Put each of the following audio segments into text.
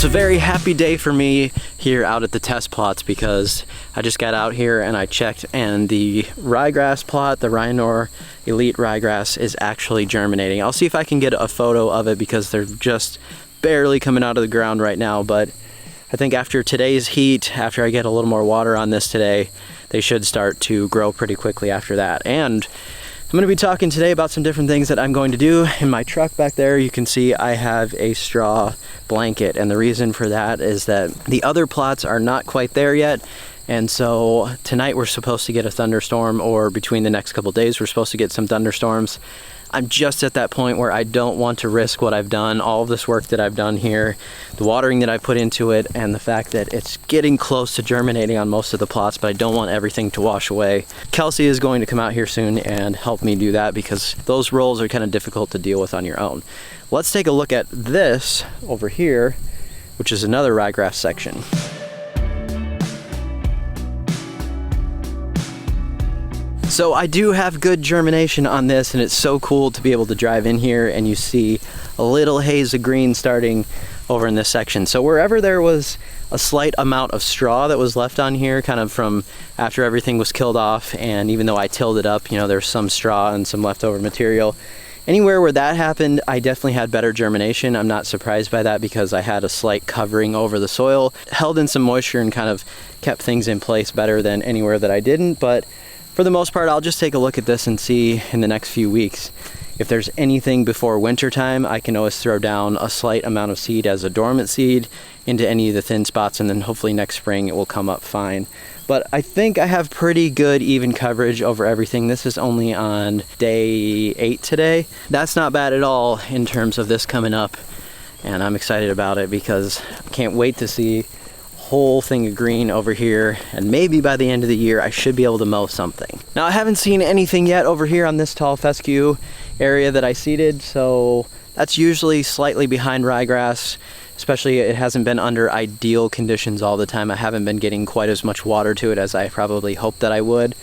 a very happy day for me here out at the test plots because I just got out here and I checked, and the ryegrass plot, the Knorr Elite ryegrass, is actually germinating. I'll see if I can get a photo of it because they're just barely coming out of the ground right now, but I think after today's heat, after I get a little more water on this today, they should start to grow pretty quickly after that. And I'm going to be talking today about some different things that I'm going to do. In my truck back there, you can see I have a straw blanket, and the reason for that is that the other plots are not quite there yet, and so tonight we're supposed to get a thunderstorm, or between the next couple days we're supposed to get some thunderstorms. I'm just at that point where I don't want to risk what I've done, all of this work that I've done here, the watering that I put into it, and the fact that it's getting close to germinating on most of the plots, but I don't want everything to wash away. Kelsey is going to come out here soon and help me do that because those rolls are kind of difficult to deal with on your own. Let's take a look at this over here, which is another ryegrass section. So I do have good germination on this, and it's so cool to be able to drive in here and you see a little haze of green starting over in this section. So wherever there was a slight amount of straw that was left on here, kind of from after everything was killed off, and even though I tilled it up, you know, there's some straw and some leftover material. Anywhere where that happened, I definitely had better germination. I'm not surprised by that because I had a slight covering over the soil, held in some moisture and kind of kept things in place better than anywhere that I didn't. But for the most part, I'll just take a look at this and see in the next few weeks if there's anything before winter time. I can always throw down a slight amount of seed as a dormant seed into any of the thin spots, and then hopefully next spring it will come up fine. But I think I have pretty good even coverage over everything. This is only on day 8 today. That's not bad at all in terms of this coming up, and I'm excited about it because I can't wait to see whole thing of green over here, and maybe by the end of the year I should be able to mow something. Now I haven't seen anything yet over here on this tall fescue area that I seeded, so that's usually slightly behind ryegrass, especially it hasn't been under ideal conditions all the time. I haven't been getting quite as much water to it as I probably hoped that I would,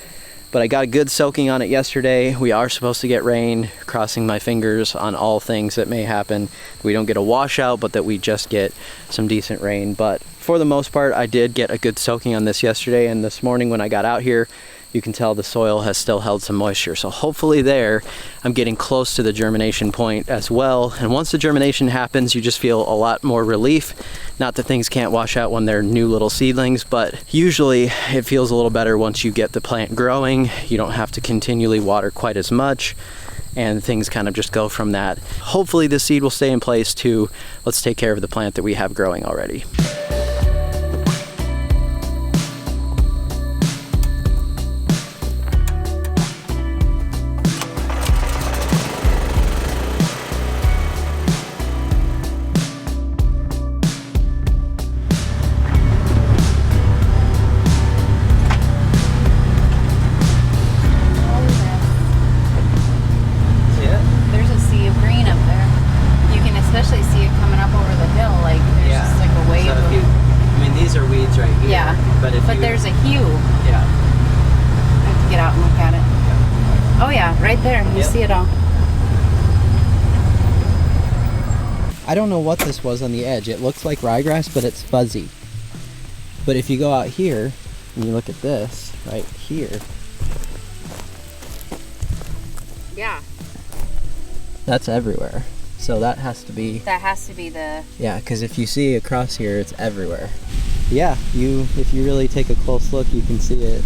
but I got a good soaking on it yesterday. We are supposed to get rain, crossing my fingers on all things that may happen. We don't get a washout, but that we just get some decent rain. But for the most part, I did get a good soaking on this yesterday, and this morning when I got out here, you can tell the soil has still held some moisture. So hopefully there, I'm getting close to the germination point as well. And once the germination happens, you just feel a lot more relief. Not that things can't wash out when they're new little seedlings, but usually it feels a little better once you get the plant growing. You don't have to continually water quite as much, and things kind of just go from that. Hopefully the seed will stay in place too. Let's take care of the plant that we have growing already. But there's a hue. Yeah. I have to get out and look at it. Yeah. Oh yeah, right there. You see it all. I don't know what this was on the edge. It looks like ryegrass, but it's fuzzy. But if you go out here and you look at this right here. Yeah. That's everywhere. So that has to be... That has to be the... Yeah, because if you see across here, it's everywhere. Yeah, if you really take a close look, you can see it.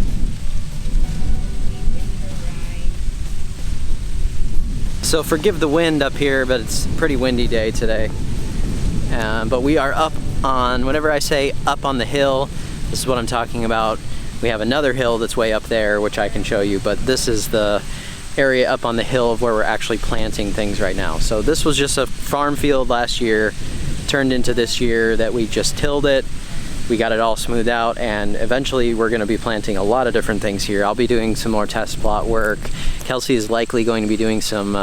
So forgive the wind up here, but it's a pretty windy day today. But we are up on, whenever I say up on the hill, this is what I'm talking about. We have another hill that's way up there, which I can show you, but this is the area up on the hill of where we're actually planting things right now. So this was just a farm field last year, turned into this year that we just tilled it. we got it all smoothed out, and eventually we're going to be planting a lot of different things here. I'll be doing some more test plot work. Kelsey is likely going to be doing some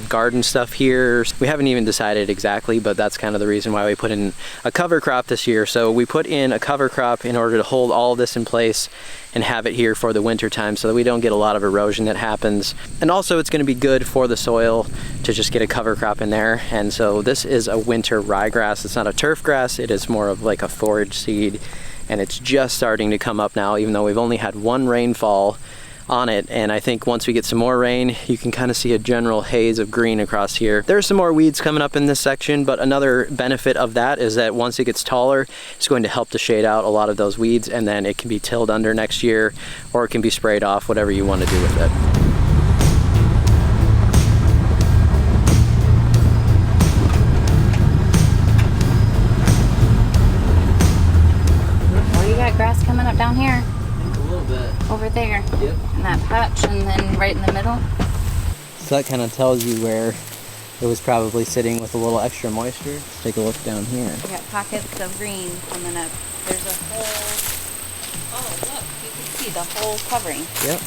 garden stuff here. We haven't even decided exactly, but that's kind of the reason why we put in a cover crop this year. So we put in a cover crop in order to hold all of this in place and have it here for the winter time so that we don't get a lot of erosion that happens. And also it's going to be good for the soil to just get a cover crop in there. And so this is a winter ryegrass. It's not a turf grass, it is more of like a forage seed, and it's just starting to come up now, even though we've only had one rainfall on it. And I think once we get some more rain, you can kind of see a general haze of green across here. There's some more weeds coming up in this section, but another benefit of that is that once it gets taller, it's going to help to shade out a lot of those weeds, and then it can be tilled under next year, or it can be sprayed off, whatever you want to do with it. Oh, you got grass coming up down here. A little bit. Over there. Yep. In that patch, and then right in the middle. So that kind of tells you where it was probably sitting with a little extra moisture. Let's take a look down here. We got pockets of green coming up. There's a whole, oh look, you can see the whole covering. Yep.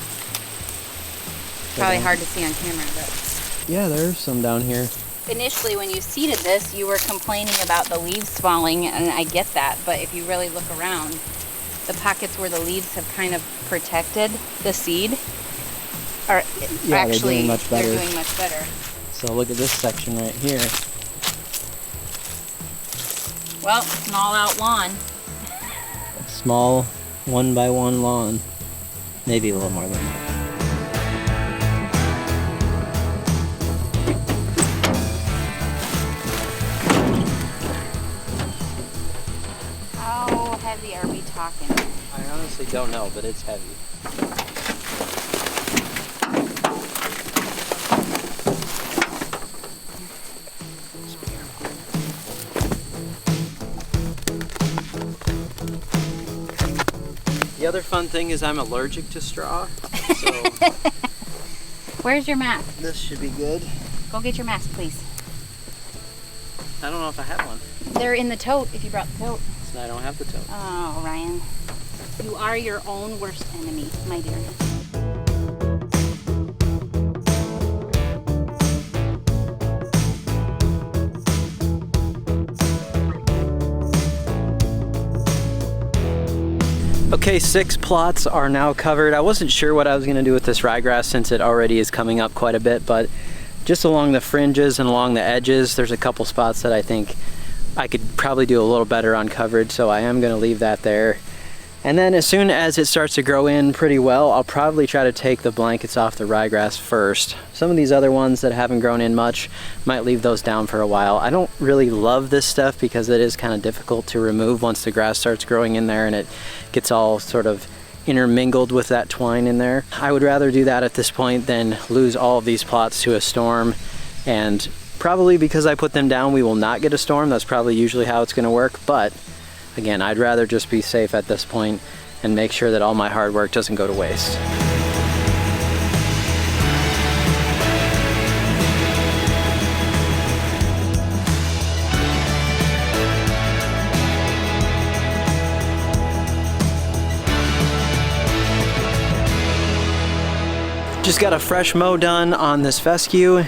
Probably hard to see on camera, but. Yeah, there's some down here. Initially, when you seeded this, you were complaining about the leaves falling, and I get that, but if you really look around, the pockets where the leaves have kind of protected the seed are actually, they're doing much better. So look at this section right here. Well, it's an all-out lawn. A small 1x1 lawn. Maybe a little more than that. How heavy are we talking? I honestly don't know, but it's heavy. The other fun thing is I'm allergic to straw, so Where's your mask? this should be good. Go get your mask, please. I don't know if I have one. They're in the tote, if you brought the tote. So I don't have the tote. Oh, Ryan. You are your own worst enemy, my dear. Okay, 6 plots are now covered. I wasn't sure what I was gonna do with this ryegrass since it already is coming up quite a bit, but just along the fringes and along the edges, there's a couple spots that I think I could probably do a little better on coverage, so I am gonna leave that there. And then as soon as it starts to grow in pretty well, I'll probably try to take the blankets off the ryegrass first. Some of these other ones that haven't grown in much, might leave those down for a while. I don't really love this stuff because it is kind of difficult to remove once the grass starts growing in there and it gets all sort of intermingled with that twine in there. I would rather do that at this point than lose all of these plots to a storm, and probably because I put them down we will not get a storm. That's probably usually how it's going to work, but again, I'd rather just be safe at this point and make sure that all my hard work doesn't go to waste. Just got a fresh mow done on this fescue.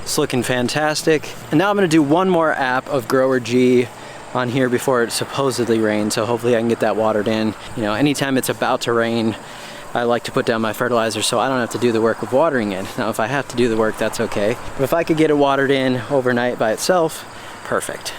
It's looking fantastic. And now I'm gonna do one more app of Grower G on here before it supposedly rains, so hopefully I can get that watered in. You know, anytime it's about to rain, I like to put down my fertilizer so I don't have to do the work of watering it. Now if I have to do the work, that's okay. But if I could get it watered in overnight by itself, perfect.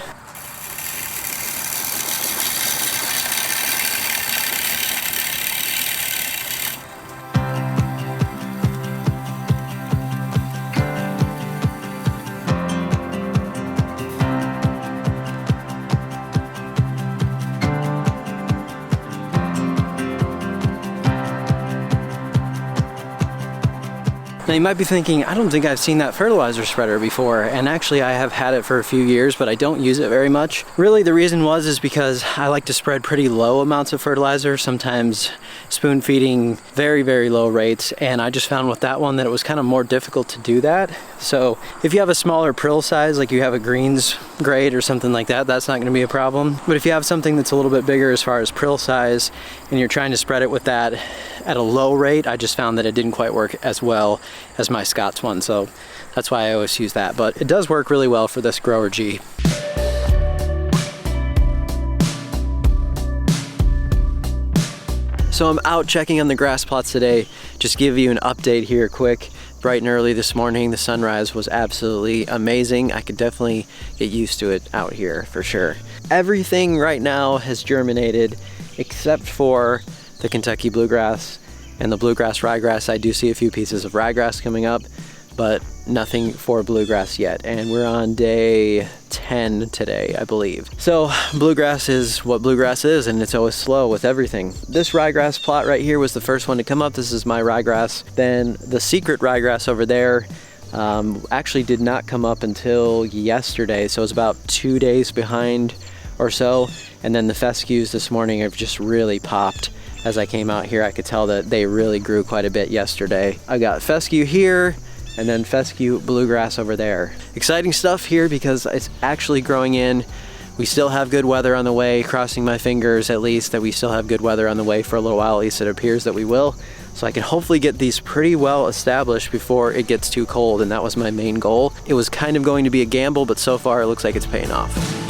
Now you might be thinking, I don't think I've seen that fertilizer spreader before, and actually I have had it for a few years, but I don't use it very much. Really the reason is because I like to spread pretty low amounts of fertilizer, sometimes spoon feeding very, very low rates, and I just found with that one that it was kind of more difficult to do that. So if you have a smaller prill size, like you have a greens grade or something like that, that's not going to be a problem. But if you have something that's a little bit bigger as far as prill size, and you're trying to spread it with that at a low rate, I just found that it didn't quite work as well as my Scott's one, so that's why I always use that. But it does work really well for this grower G. So I'm out checking on the grass plots today. Just give you an update here quick. Bright and early this morning, the sunrise was absolutely amazing. I could definitely get used to it out here for sure. Everything right now has germinated except for the Kentucky bluegrass and the bluegrass ryegrass. I do see a few pieces of ryegrass coming up, but nothing for bluegrass yet. And we're on day 10 today, I believe. So bluegrass is what bluegrass is, and it's always slow with everything. This ryegrass plot right here was the first one to come up. This is my ryegrass. Then the secret ryegrass over there actually did not come up until yesterday, so it was about 2 days behind or so. And then the fescues this morning have just really popped. As I came out here, I could tell that they really grew quite a bit yesterday. I got fescue here, and then fescue bluegrass over there. Exciting stuff here because it's actually growing in. We still have good weather on the way, crossing my fingers at least that we still have good weather on the way for a little while. At least it appears that we will. So I can hopefully get these pretty well established before it gets too cold, and that was my main goal. It was kind of going to be a gamble, but so far it looks like it's paying off.